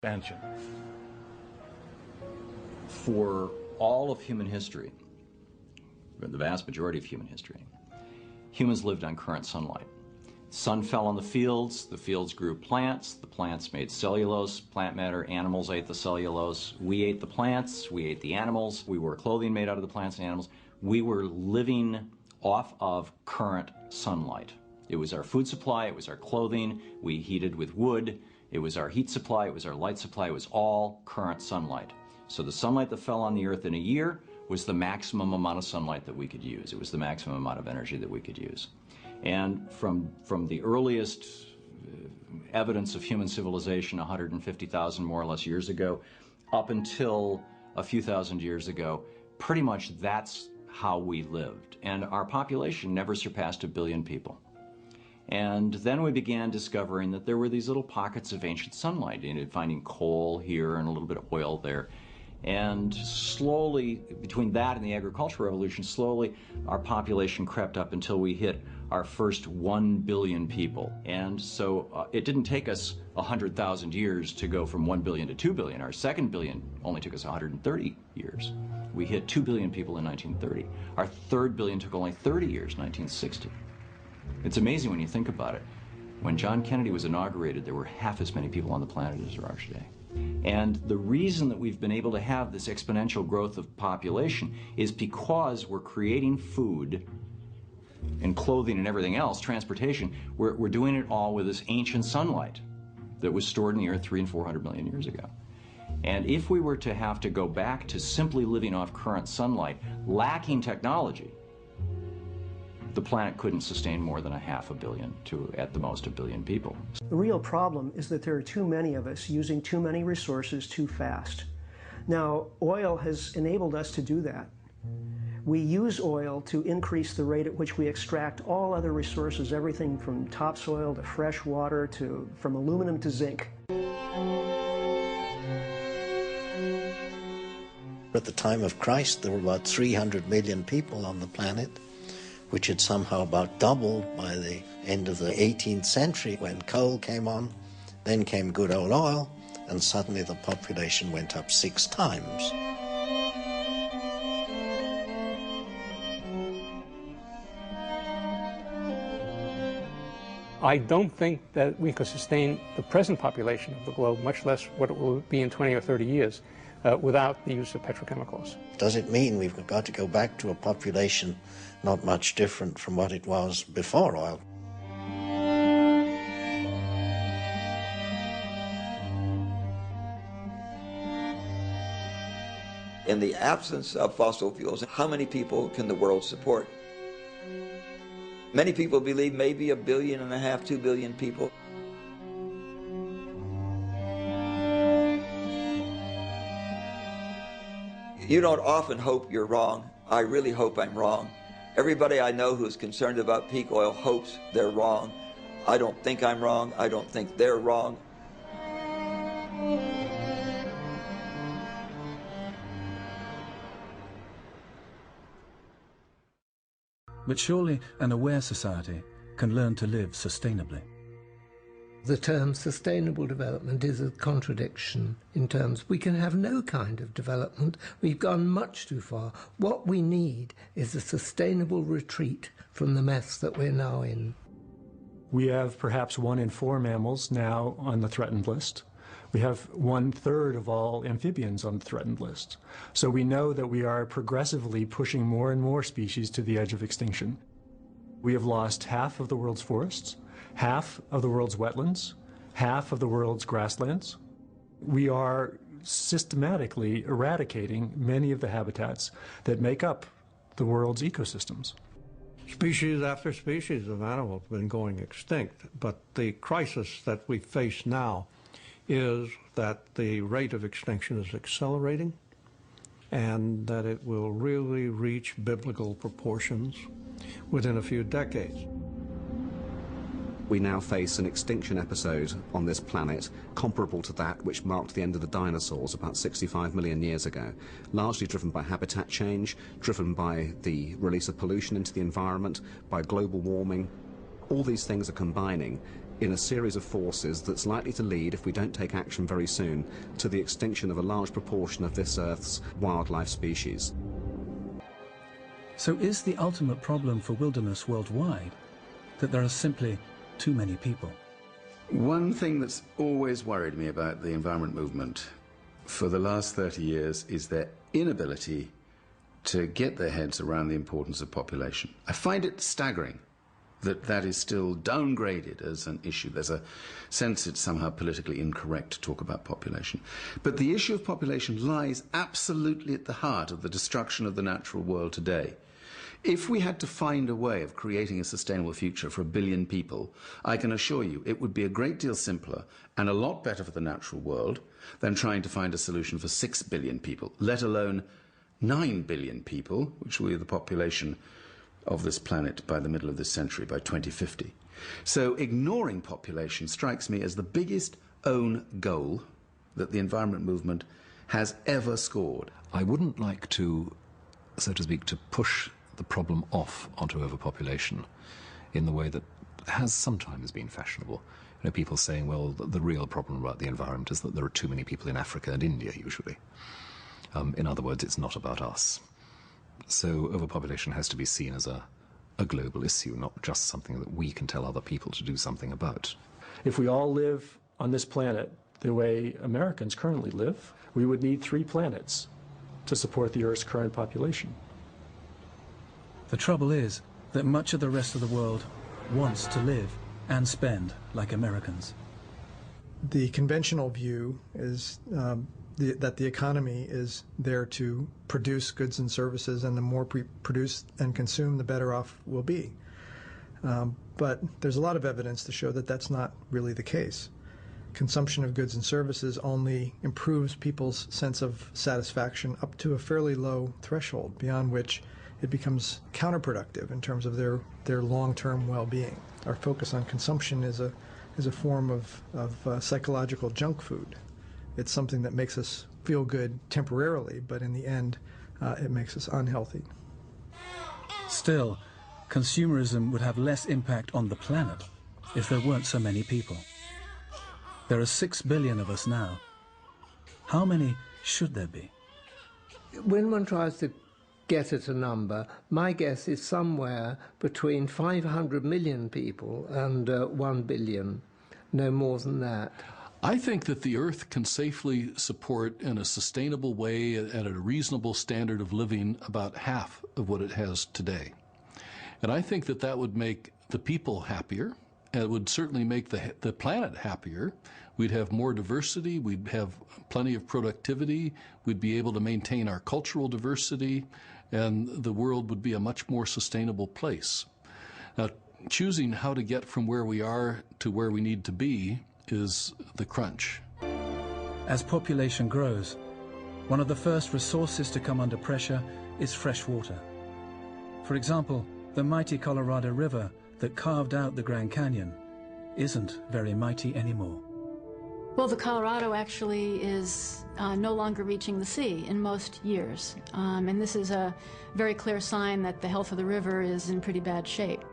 expansion. For all of human history, the vast majority of human history, humans lived on current sunlight. Sun fell on the fields grew plants, the plants made cellulose, plant matter, animals ate the cellulose, we ate the plants, we ate the animals, we wore clothing made out of the plants and animals. We were living off of current sunlight. It was our food supply, it was our clothing, we heated with wood, it was our heat supply, it was our light supply, it was all current sunlight. So the sunlight that fell on the earth in a year was the maximum amount of sunlight that we could use. It was the maximum amount of energy that we could use. And from the earliest evidence of human civilization, 150,000 more or less years ago, up until a few thousand years ago, pretty much that's how we lived. And our population never surpassed 1 billion people. And then we began discovering that there were these little pockets of ancient sunlight, finding coal here and a little bit of oil there. And slowly, between that and the agricultural revolution, slowly our population crept up until we hit our first 1 billion people. And so it didn't take us 100,000 years to go from 1 billion to 2 billion. Our second billion only took us 130 years. We hit 2 billion people in 1930. Our third billion took only 30 years, 1960. It's amazing when you think about it. When John Kennedy was inaugurated, there were half as many people on the planet as there are today. And the reason that we've been able to have this exponential growth of population is because we're creating food and clothing and everything else, transportation. We're doing it all with this ancient sunlight that was stored in the earth 300 and 400 million years ago. And if we were to have to go back to simply living off current sunlight, lacking technology, the planet couldn't sustain more than 500 million to, at the most, 1 billion people. The real problem is that there are too many of us using too many resources too fast. Now, oil has enabled us to do that. We use oil to increase the rate at which we extract all other resources, everything from topsoil to fresh water to from aluminum to zinc. At the time of Christ, there were about 300 million people on the planet, which had somehow about doubled by the end of the 18th century when coal came on. Then came good old oil, and suddenly the population went up 6 times. I don't think that we could sustain the present population of the globe, much less what it will be in 20 or 30 years, without the use of petrochemicals. Does it mean we've got to go back to a population not much different from what it was before oil? In the absence of fossil fuels, how many people can the world support? Many people believe maybe 1.5 billion, 2 billion people. You don't often hope you're wrong. I really hope I'm wrong. Everybody I know who's concerned about peak oil hopes they're wrong. I don't think I'm wrong. I don't think they're wrong. But surely an aware society can learn to live sustainably. The term sustainable development is a contradiction in terms we can have no kind of development. We've gone much too far. What we need is a sustainable retreat from the mess that we're now in. We have perhaps 1 in 4 mammals now on the threatened list. We have 1/3 of all amphibians on the threatened list. So we know that we are progressively pushing more and more species to the edge of extinction. We have lost half of the world's forests, half of the world's wetlands, half of the world's grasslands. We are systematically eradicating many of the habitats that make up the world's ecosystems. Species after species of animals have been going extinct, but the crisis that we face now is that the rate of extinction is accelerating and that it will really reach biblical proportions within a few decades. We now face an extinction episode on this planet comparable to that which marked the end of the dinosaurs about 65 million years ago, largely driven by habitat change, driven by the release of pollution into the environment, by global warming. All these things are combining in a series of forces that's likely to lead, if we don't take action very soon, to the extinction of a large proportion of this Earth's wildlife species. So is the ultimate problem for wilderness worldwide that there are simply too many people? One thing that's always worried me about the environment movement for the last 30 years is their inability to get their heads around the importance of population. I find it staggering that that is still downgraded as an issue. There's a sense it's somehow politically incorrect to talk about population. But the issue of population lies absolutely at the heart of the destruction of the natural world today. If we had to find a way of creating a sustainable future for 1 billion people, I can assure you it would be a great deal simpler and a lot better for the natural world than trying to find a solution for 6 billion people, let alone 9 billion people, which will be the population of this planet by the middle of this century, by 2050. So ignoring population strikes me as the biggest own goal that the environment movement has ever scored. I wouldn't like to, so to speak, to push the problem off onto overpopulation in the way that has sometimes been fashionable. You know, people saying, well, the real problem about the environment is that there are too many people in Africa and India, usually. In other words, it's not about us. So overpopulation has to be seen as a global issue, not just something that we can tell other people to do something about. If we all live on this planet the way Americans currently live, we would need 3 planets to support the Earth's current population. The trouble is that much of the rest of the world wants to live and spend like Americans. The conventional view is that the economy is there to produce goods and services, and the more we produce and consume, the better off we'll be. But there's a lot of evidence to show that that's not really the case. Consumption of goods and services only improves people's sense of satisfaction up to a fairly low threshold, beyond which it becomes counterproductive in terms of their long-term well-being. Our focus on consumption is a form of psychological junk food. It's something that makes us feel good temporarily, but in the end, it makes us unhealthy. Still, consumerism would have less impact on the planet if there weren't so many people. There are 6 billion of us now. How many should there be? When one tries to get at a number, my guess is somewhere between 500 million people and 1 billion, no more than that. I think that the Earth can safely support in a sustainable way at a reasonable standard of living about half of what it has today. And I think that that would make the people happier, and it would certainly make the planet happier. We'd have more diversity, we'd have plenty of productivity, we'd be able to maintain our cultural diversity, and the world would be a much more sustainable place. Now, choosing how to get from where we are to where we need to be is the crunch. As population grows, one of the first resources to come under pressure is fresh water. For example, the mighty Colorado River that carved out the Grand Canyon isn't very mighty anymore. Well, the Colorado actually is no longer reaching the sea in most years. And this is a very clear sign that the health of the river is in pretty bad shape.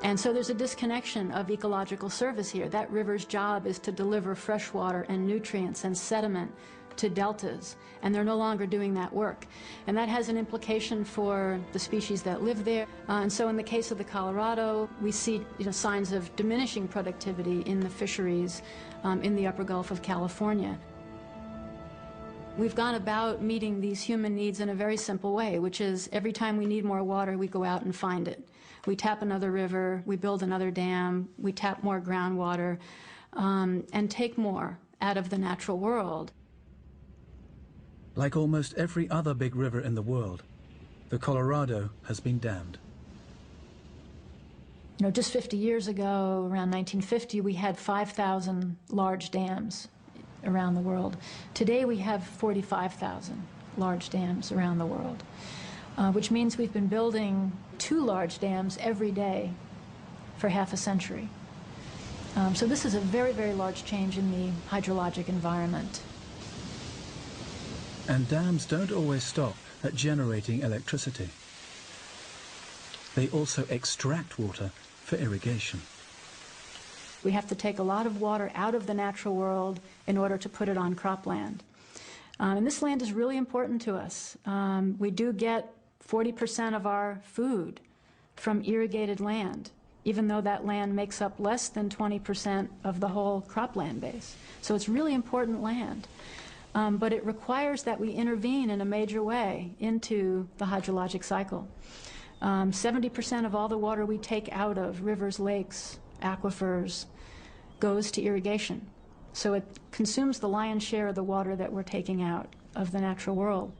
And so there's a disconnection of ecological service here. That river's job is to deliver fresh water and nutrients and sediment to deltas, and they're no longer doing that work. And that has an implication for the species that live there. And so in the case of the Colorado, we see signs of diminishing productivity in the fisheries in the upper Gulf of California. We've gone about meeting these human needs in a very simple way, which is every time we need more water, we go out and find it. We tap another river, we build another dam, we tap more groundwater, and take more out of the natural world. Like almost every other big river in the world, the Colorado has been dammed. You know, just 50 years ago, around 1950, we had 5,000 large dams around the world. Today we have 45,000 large dams around the world, which means we've been building 2 large dams every day for half a century. So this is a very, very large change in the hydrologic environment. And dams don't always stop at generating electricity. They also extract water for irrigation. We have to take a lot of water out of the natural world in order to put it on cropland. And this land is really important to us. We do get 40% of our food from irrigated land, even though that land makes up less than 20% of the whole cropland base. So it's really important land. But it requires that we intervene in a major way into the hydrologic cycle. 70% of all the water we take out of rivers, lakes, aquifers goes to irrigation. So it consumes the lion's share of the water that we're taking out of the natural world.